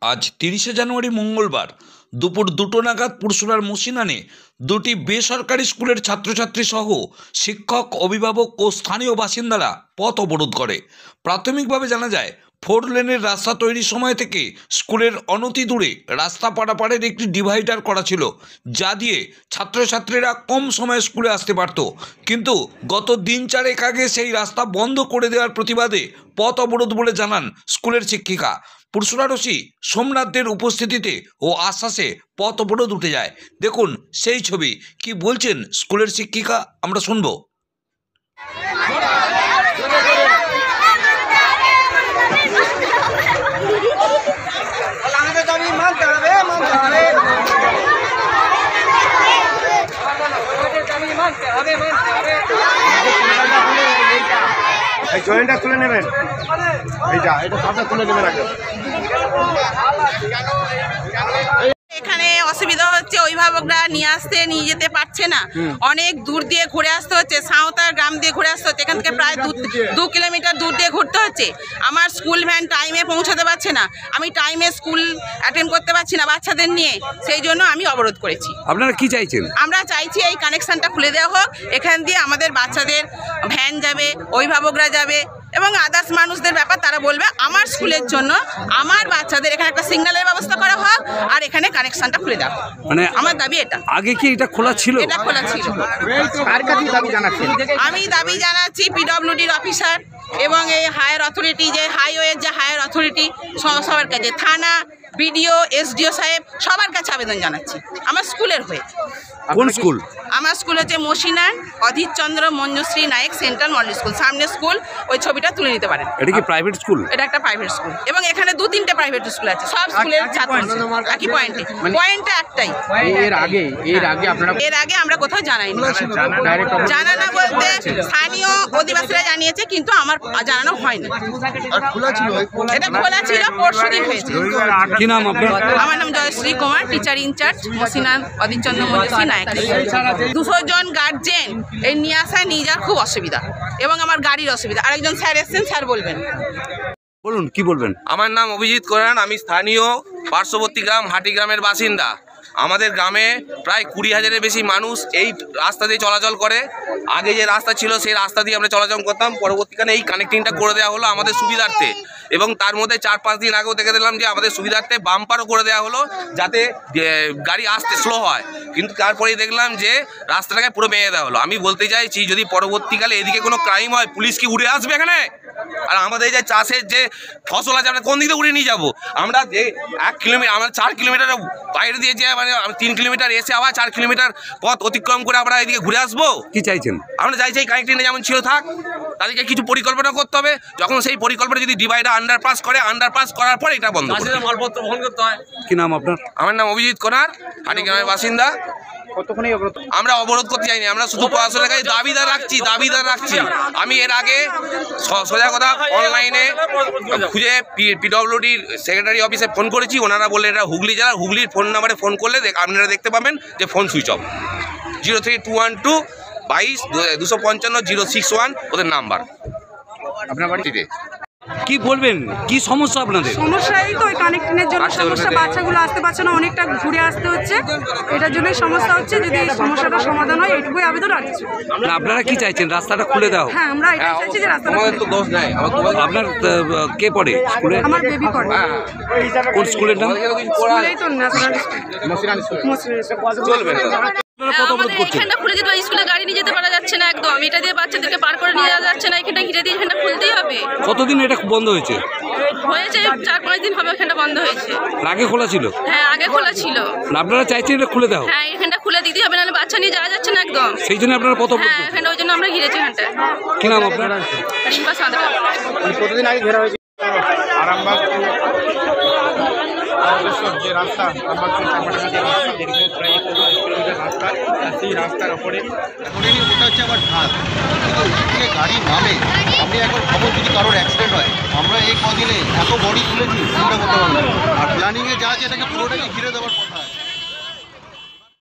আজ ৩০শে জানুয়ারি মঙ্গলবার দুপুর ২টো নাগাদ পুরসুরার মসিনানে দুটি বেসরকারি স্কুলের ছাত্রছাত্রী সহ শিক্ষক, অভিভাবক ও স্থানীয় বাসিন্দারা পথ অবরোধ করে। প্রাথমিকভাবে জানা যায়, 4 লেনের রাস্তা তৈরির সময় থেকে স্কুলের অনতি দূরে রাস্তা পারাপারের একটি ডিভাইডার করা ছিল, যা দিয়ে ছাত্রছাত্রীরা কম সময়ে স্কুলে আসতে পারত। কিন্তু গত দিন 4 আগে সেই রাস্তা বন্ধ করে দেওয়ার প্রতিবাদে পথ অবরোধ বলে জানান স্কুলের শিক্ষিকা। পুরসুরার ওসি সোমনাথদের উপস্থিতিতে ও আশ্বাসে পথ অবরোধ উঠে যায়। দেখুন সেই ছবি। কি বলছেন স্কুলের শিক্ষিকা, আমরা শুনবো। জয়েন্টটা তুলে নেবেন, এটা সবটা তুলে নেবেন আগে। এখানে অসুবিধা হচ্ছে, অভিভাবকরা নিয়ে যেতে পারছে না, অনেক দূর দিয়ে ঘুরে আসতে হচ্ছে, সাঁওতার গ্রাম দিয়ে ঘুরে আসতে হচ্ছে। এখান থেকে প্রায় 2 কিলোমিটার দূর দিয়ে ঘুরতে হচ্ছে। আমার স্কুল ভ্যান টাইমে পৌঁছাতে পারছে না, আমি টাইমে স্কুল অ্যাটেন্ড করতে পারছি না বাচ্চাদের নিয়ে, সেই জন্য আমি অবরোধ করেছি। আপনারা কি চাইছেন? আমরা চাইছি এই কানেকশনটা খুলে দেওয়া হোক, এখান দিয়ে আমাদের বাচ্চাদের ভ্যান যাবে, অভিভাবকরা যাবে এবং আদার্স মানুষদের ব্যাপার তারা বলবে। আমার স্কুলের জন্য আমার বাচ্চাদের এখানে একটা সিগন্যালের ব্যবস্থা করা হোক আর এখানে কানেকশনটা খুলে দেওয়া হোক। মানে আমার দাবি এটা। আগে কি এটা খোলা ছিল? এটা খোলা ছিল। আমি দাবি জানাচ্ছি পিডব্লিউডির অফিসার এবং এই হায়ার অথরিটি, যে হাইওয়ের যে হায়ার অথরিটি, সবার কাছে, থানা, বিডিও, এসডিও সাহেব, সবার কাছে আবেদন জানাচ্ছি আমার স্কুলের হয়ে। কোন স্কুল? আমার স্কুল হচ্ছে মসিনান অধীর চন্দ্র মঞ্জুশ্রী নায়ক সেন্ট্রাল মডেল স্কুল, সামনে স্কুল, ওই ছবিটা তুলে নিতে পারেন। এটা কি প্রাইভেট স্কুল? এটা একটা প্রাইভেট স্কুল এবং এখানে 2-3টে প্রাইভেট স্কুল আছে, সব স্কুলের ছাত্র একই পয়েন্টে, পয়েন্টটা একটাই। এর আগে আমরা কোথাও জানাইনি। জানানো বলতে স্থানীয় অধিবাসীরা জানিয়েছে, কিন্তু আমার জানানো হয়নি। এটা খোলা ছিল, পরশুদিন হয়েছে। কি নাম আপনার? আমার নাম জয়শ্রী কুমার, টিচার ইনচার্জ মসিনান অধীর চন্দ্র মঞ্জুশ্রী নায়ক। 200 জন গার্জেন এই নিয়ে আসা নিয়ে যাওয়ার খুব অসুবিধা এবং আমার গাড়ির অসুবিধা। আরেকজন স্যার এসছেন, স্যার বলবেন। বলুন, কি বলবেন? আমার নাম অভিজিৎ কোরআন, আমি স্থানীয় পার্শ্ববর্তী গ্রাম হাটি গ্রামের বাসিন্দা। আমাদের গ্রামে প্রায় 20,000-এর বেশি মানুষ এই রাস্তা দিয়ে চলাচল করে। আগে যে রাস্তা ছিল সেই রাস্তা দিয়ে আমরা চলাচল করতাম, পরবর্তীকালে এই কানেক্টিংটা করে দেওয়া হলো আমাদের সুবিধার্থে। এবং তার মধ্যে 4-5 দিন আগেও দেখে দিলাম যে আমাদের সুবিধার্থে বাম্পারও করে দেওয়া হলো, যাতে গাড়ি আসতে স্লো হয়। কিন্তু তারপরেই দেখলাম যে রাস্তাটাকে পুরো ভেঙে দেওয়া হলো। আমি বলতে চাইছি, যদি পরবর্তীকালে এদিকে কোনো ক্রাইম হয়, পুলিশ কি উড়ে আসবে এখানে? আর আমাদের যে চাষের যে ফসল আছে, আমরা কোন দিকে উড়ে নিয়ে যাবো? আমরা যে 1 কিলোমিটার, আমরা 4 কিলোমিটার বাইরে দিয়ে যে, মানে 3 কিলোমিটার এসে আবার 4 কিলোমিটার পথ অতিক্রম করে আমরা এদিকে ঘুরে আসবো? কি চাইছেন? আমরা চাইছি এই কানেক্টিংটা যেমন ছিল থাক, তাদেরকে কিছু পরিকল্পনা করতে হবে। যখন সেই পরিকল্পনা যদি ডিভাইডার আন্ডারপাস করে, আন্ডারপাস করার পরে এটা বন্ধ মালপত্র বহন করতে হয়। কি নাম আপনার? আমার নাম অভিজিৎ কোনার, হাটি গ্রামের বাসিন্দা। আমরা অবরোধ করতে চাইনি, আমরা শুধু প্রশাসনের কাছে দাবিদার রাখছি। আমি এর আগে সোজা কথা অনলাইনে খুঁজে পিডব্লিউডির সেক্রেটারি অফিসে ফোন করেছি, ওনারা বললেন এটা হুগলি জেলার, হুগলির ফোন নাম্বারে ফোন করলে আপনারা দেখতে পাবেন যে ফোন সুইচ অফ। 03212-22-255-061 ওদের নাম্বার। আপনার বাড়িতে কি বলবেন, কি সমস্যা আপনাদের? সমস্যা এই তো, ওই কানেক্টিংয়ের জন্য সমস্যা, বাচ্চাগুলো আসতে পারছে না, অনেকটা ঘুরে আসতে হচ্ছে, এটার জন্যই সমস্যা হচ্ছে। যদি এই সমস্যাটা সমাধান হয়, এইটুকুই আবেদন আর কিছু। আপনারা কি চাইছেন? রাস্তাটা খুলে দাও। হ্যাঁ, আমরা এটাই চাইছি যে রাস্তাটা খুলে দাও। দোষ নাই। আপনার কে পড়ে স্কুলে? আমার বেবি পড়ে। কোন স্কুলের নাম? স্কুলেই তো ন্যাশনাল স্কুল। চলবে না। এখানটা খুলে দিতে হবে, স্কুলে গাড়ি নিয়ে যেতে পারা যাচ্ছে না একদম, এটা দিয়ে বাচ্চাদেরকে পার করে নিয়ে যাওয়া যাচ্ছে না, এখানটা ঘিরে দিয়ে এখানটা খুলতেই হবে। কতদিন এটা বন্ধ হয়েছে? 4-5 দিন হবে এখানটা বন্ধ হয়েছে। আগে খোলা ছিল? হ্যাঁ, আগে খোলা ছিল। আপনারা চাইছেন এটা খুলে দাও? হ্যাঁ, এখানটা খুলে দিতে হবে, নাহলে বাচ্চা নিয়ে যাওয়া যাচ্ছে না একদম। সেই জন্য আপনারা পথ অবরোধ? হ্যাঁ, এখানটা ওই জন্য আমরা ঘিরেছি এখানটা। কি নাম আপনার? রিম্পা সাঁতরা। কতদিন আগে ঘেরা হয়েছে? আরামবাগ যে রাস্তা, আরামবাগ প্রায় 1 কিলোমিটার রাস্তা, সেই রাস্তার ওপরে ওটা হচ্ছে আবার ঢাল, থেকে গাড়ি নামে। আপনি একবার খবর, যদি কারোর অ্যাক্সিডেন্ট হয়, আমরা এই কদিনে এত বডি তুলেছি চিন্তা করতে পারবো। আর প্ল্যানিংয়ে যা আছে এটাকে পুরোটাকে ঘিরে দেওয়ার